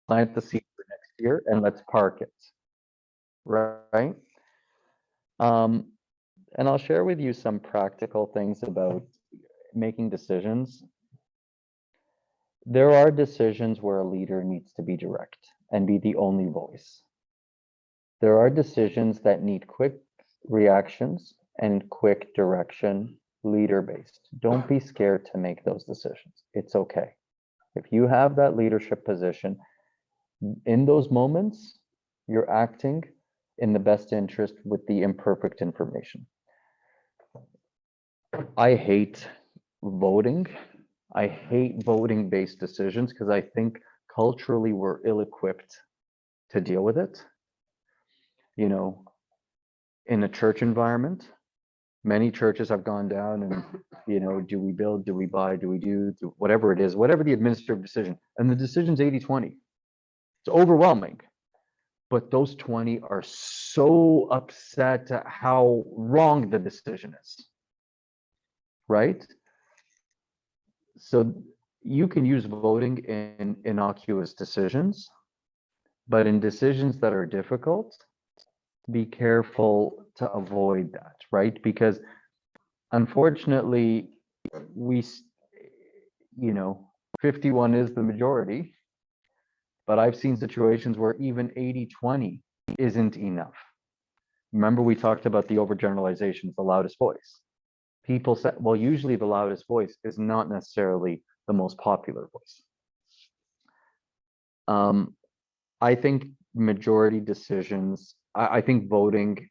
plant the seed for next year and let's park it, right? Um, and I'll share with you some practical things about making decisions. There are decisions where a leader needs to be direct and be the only voice. There are decisions that need quick reactions and quick direction, leader based. Don't be scared to make those decisions. It's okay. If you have that leadership position, in those moments, you're acting in the best interest with the imperfect information. I hate voting. I hate voting based decisions because I think culturally we're ill equipped to deal with it. You know, in a church environment, many churches have gone down and, do we build, do we buy, do whatever it is, whatever the administrative decision, and the decision's 80-20. It's overwhelming. But those 20 are so upset at how wrong the decision is, right? So you can use voting in innocuous decisions, but in decisions that are difficult, be careful to avoid that, right? Because unfortunately, we, 51 is the majority, but I've seen situations where even 80-20 isn't enough. Remember, we talked about the overgeneralizations, the loudest voice. People say, well, usually the loudest voice is not necessarily the most popular voice. I think majority decisions, I think voting,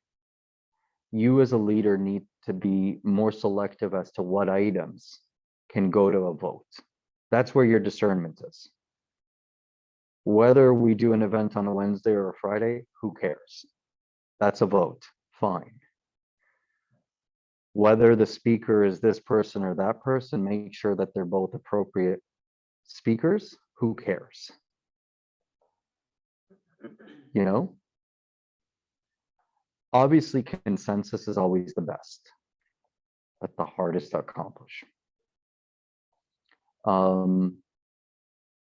you as a leader need to be more selective as to what items can go to a vote. That's where your discernment is. Whether we do an event on a Wednesday or a Friday, who cares? That's a vote, fine. Whether the speaker is this person or that person, make sure that they're both appropriate speakers, who cares? Obviously consensus is always the best, but the hardest to accomplish.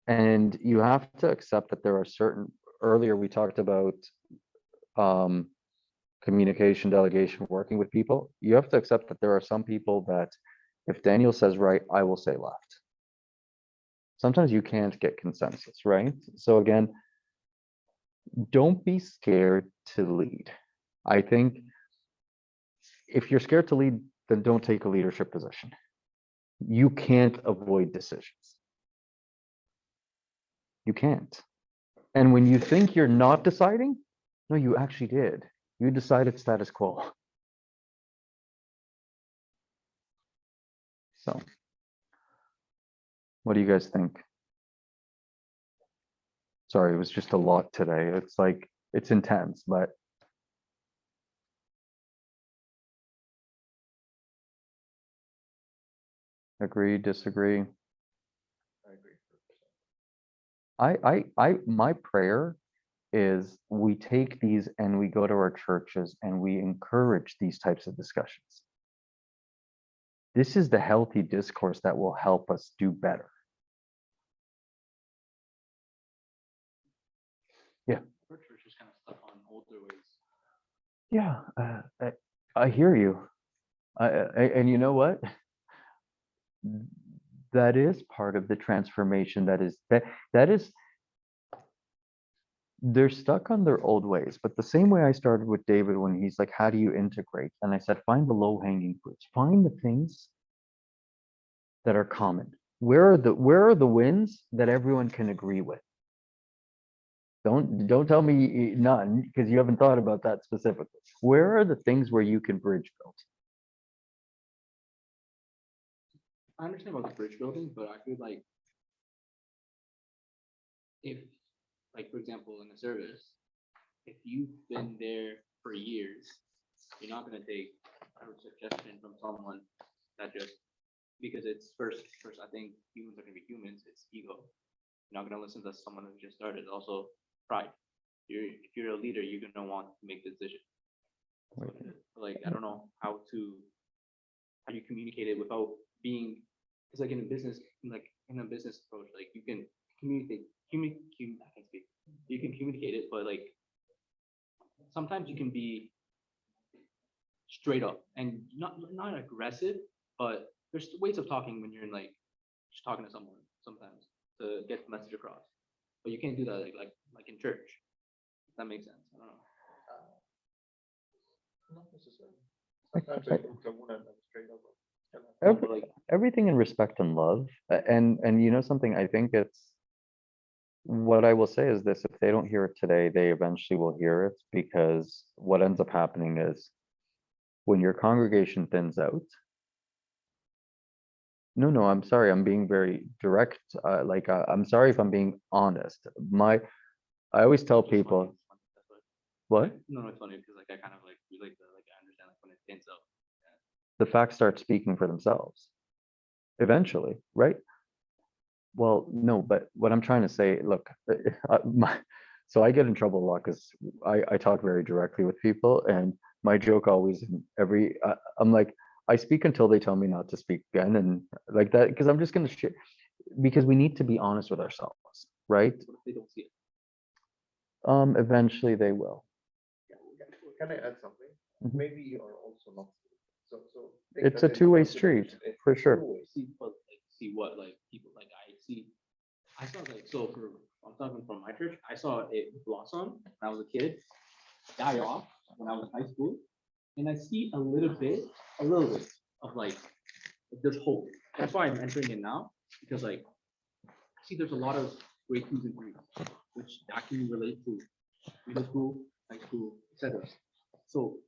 And you have to accept that there are certain, earlier we talked about communication, delegation, working with people. You have to accept that there are some people that if Daniel says right, I will say left. Sometimes you can't get consensus, right? So again, don't be scared to lead. I think if you're scared to lead, then don't take a leadership position. You can't avoid decisions. You can't. And when you think you're not deciding, no, you actually did. You decided status quo. So, what do you guys think? Sorry, it was just a lot today. It's like, it's intense, but agree, disagree. I agree. My prayer is we take these and we go to our churches and we encourage these types of discussions. This is the healthy discourse that will help us do better. Yeah. Our church is kind of stuck on older ways. Yeah, I hear you. And you know what? That is part of the transformation. That is, they're stuck on their old ways. But the same way I started with David when he's like, how do you integrate? And I said, find the low-hanging fruits. Find the things that are common. Where are the wins that everyone can agree with? Don't tell me none, because you haven't thought about that specifically. Where are the things where you can bridge build? I understand about the bridge building, but I feel like if, like, for example, in a service, if you've been there for years, you're not gonna take a suggestion from someone that just because it's first. I think humans are gonna be humans. It's ego. You're not gonna listen to someone who just started. Also, pride. If you're a leader, you're gonna want to make the decision. So, like, I don't know how you communicate it without being. It's like in a business, like in a business approach, like you can communicate. I can't speak. communicate it, but like sometimes you can be straight up and not aggressive, but there's ways of talking when you're in like just talking to someone sometimes to get the message across. But you can't do that like in church. If that makes sense. I don't know. Not necessarily. Sometimes I think Kabuna and straight up. No, Every- but like everything in respect and love. And you know something, I think it's what I will say is this: if they don't hear it today, they eventually will hear it, because what ends up happening is when your congregation thins out. No, I'm sorry, I'm being very direct. I'm sorry if I'm being honest. I always tell it's funny, people, it's funny, that's why- what? No, it's funny because like I kind of like relate to like I understand like when it pins up. The facts start speaking for themselves eventually, right? Well, no, but what I'm trying to say, look, so I get in trouble a lot because I talk very directly with people, and my joke always in I'm like, I speak until they tell me not to speak again, and like that, because I'm just going to share, because we need to be honest with ourselves, right? What if they don't see it? Eventually they will. Can I add something? Mhm. Maybe you are also not. So It's a two-way street, for sure. See, but like see what like people like I saw like so for I'm talking from my church. I saw it blossom when I was a kid, die off when I was in high school, and I see a little bit of like this hope. That's why I'm entering it now because like I see there's a lot of grade 2s and 3s, which that can relate to middle school, high school, etc. So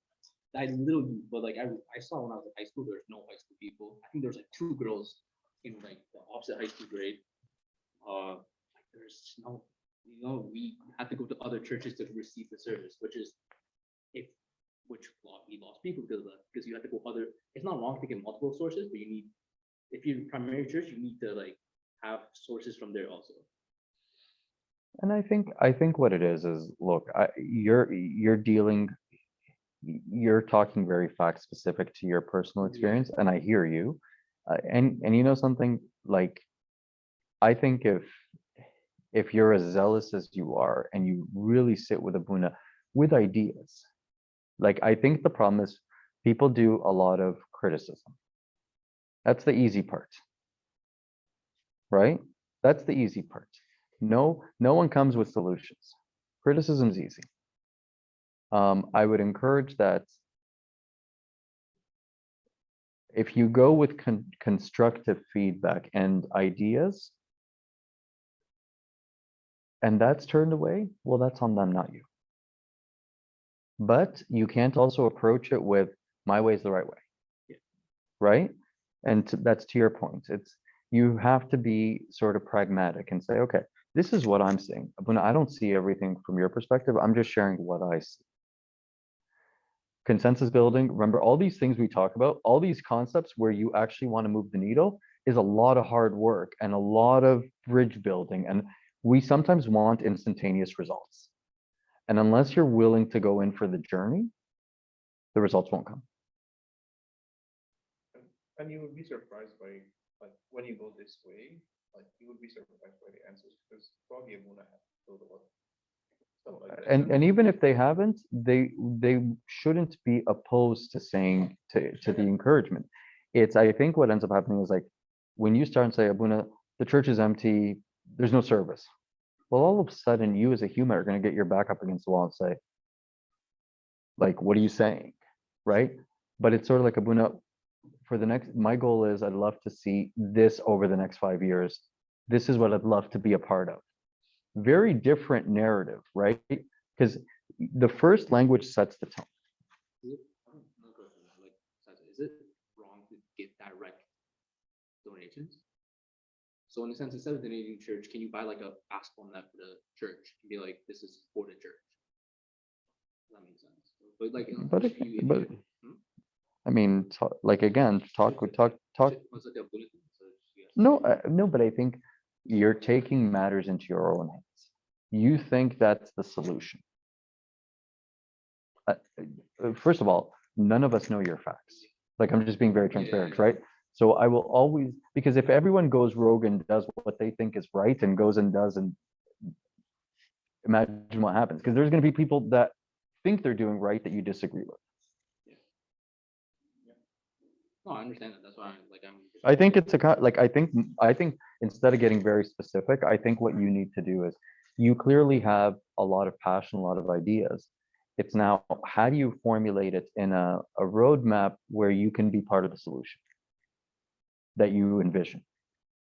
I little, but like I saw when I was in high school, there's no high school people. I think there's like 2 girls in like the opposite high school grade. Like there's no, we had to go to other churches to receive the service, which is if we lost people because of that, because you have to go other. It's not wrong to get multiple sources, but you need if you're primary church, you need to like have sources from there also. And I think what it is look, you're talking very fact specific to your personal Yeah. experience, and I hear you. And you know something, like I think if you're as zealous as you are and you really sit with Abuna with ideas, like I think the problem is people do a lot of criticism. That's the easy part, right? That's the easy part. No one comes with solutions. Criticism's easy. I would encourage that if you go with constructive feedback and ideas, and that's turned away, well, that's on them, not you. But you can't also approach it with my way is the right way. Yeah. Right? And that's to your point. You have to be sort of pragmatic and say, okay, this is what I'm seeing. Abuna, I don't see everything from your perspective. I'm just sharing what I see. Consensus building, remember all these things we talk about, all these concepts where you actually want to move the needle is a lot of hard work and a lot of bridge building. And we sometimes want instantaneous results. And unless you're willing to go in for the journey, the results won't come. And you would be surprised by like when you go this way, like you would be surprised by the answers because probably Abuna has to build a lot. Stuff like that. And even if they haven't, they shouldn't be opposed to saying to the encouragement. I think what ends up happening is like when you start and say, Abuna, the church is empty, there's no service. Well, all of a sudden you as a human are going to get your back up against the wall and say, like, what are you saying? Right? But it's sort of like Abuna, my goal is I'd love to see this over the next 5 years. This is what I'd love to be a part of. Very different narrative, right? Because the first language sets the tone. Is it wrong to get direct donations? So in a sense, instead of donating church, can you buy like a basketball net for the church and be like, this is for the church? That makes sense. But like, I mean, like again, talk. Was it a bulletin? So you guys- No, but I think you're taking matters into your own hands. You think that's the solution. First of all, none of us know your facts. Like I'm just being very transparent, right? So I will always, because if everyone goes rogue and does what they think is right and goes and does and imagine what happens, because there's going to be people that think they're doing right that you disagree with. No, I understand that. That's why I'm. I think it's like, I think instead of getting very specific, I think what you need to do is, you clearly have a lot of passion, a lot of ideas. It's now, how do you formulate it in a roadmap where you can be part of the solution that you envision?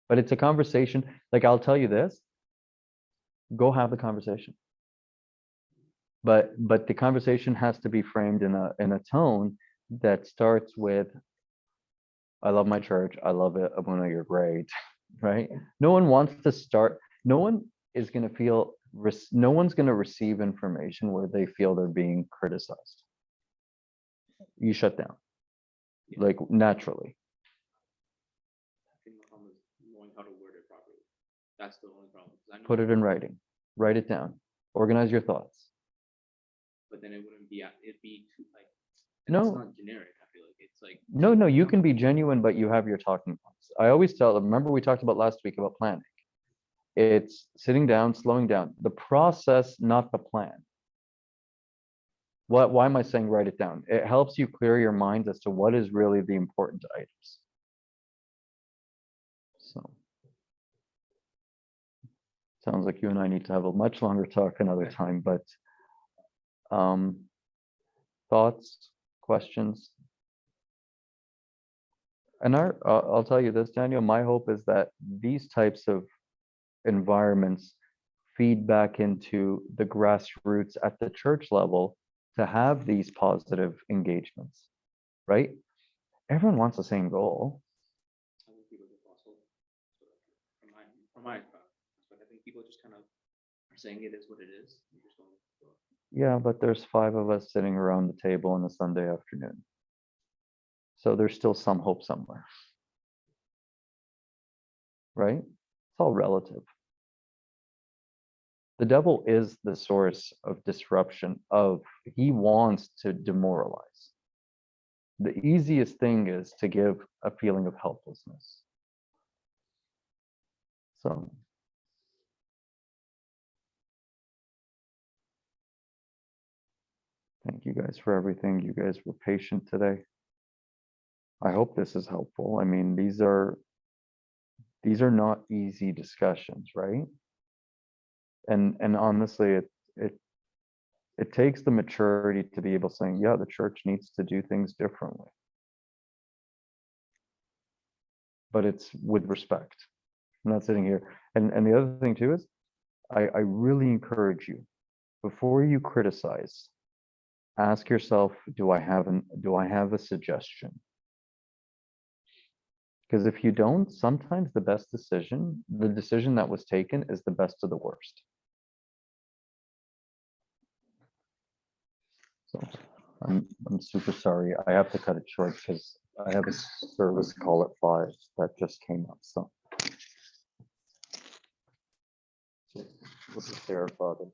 But it's a conversation, like, I'll tell you this, go have the conversation. But the conversation has to be framed in a tone that starts with, I love my church, I love it, Abuna, you're great, right? No one wants to start, no one is going to feel, no one's going to receive information where they feel they're being criticized. You shut down, like, naturally. I think my problem is knowing how to word it properly. That's the only problem. 'Cause I know Put it in writing, write it down, organize your thoughts. But then it wouldn't be, it'd be too like. No. It's not generic. I feel like it's like. No, you can be genuine, but you have your talking points. I always tell them, remember we talked about last week about planning. It's sitting down, slowing down, the process, not the plan. Why am I saying write it down? It helps you clear your mind as to what is really the important items. So. Sounds like you and I need to have a much longer talk another time, but thoughts, questions? And I'll tell you this, Daniel, my hope is that these types of environments feed back into the grassroots at the church level to have these positive engagements, right? Everyone wants the same goal. I think people just lost hope. So, from my perspective, I think people just kind of are saying it is what it is. You just don't. Yeah, but there's 5 of us sitting around the table on a Sunday afternoon. So there's still some hope somewhere. Right? It's all relative. The devil is the source of disruption, he wants to demoralize. The easiest thing is to give a feeling of helplessness. So. Thank you guys for everything. You guys were patient today. I hope this is helpful. I mean, these are not easy discussions, right? And honestly, it takes the maturity to be able to say, yeah, the church needs to do things differently. But it's with respect. I'm not sitting here. And the other thing too is, I really encourage you, before you criticize, ask yourself, do I have a suggestion? Because if you don't, sometimes the best decision, the decision that was taken, is the best of the worst. So I'm super sorry. I have to cut it short because I have a service call at 5 that just came up. So we'll just say our Father.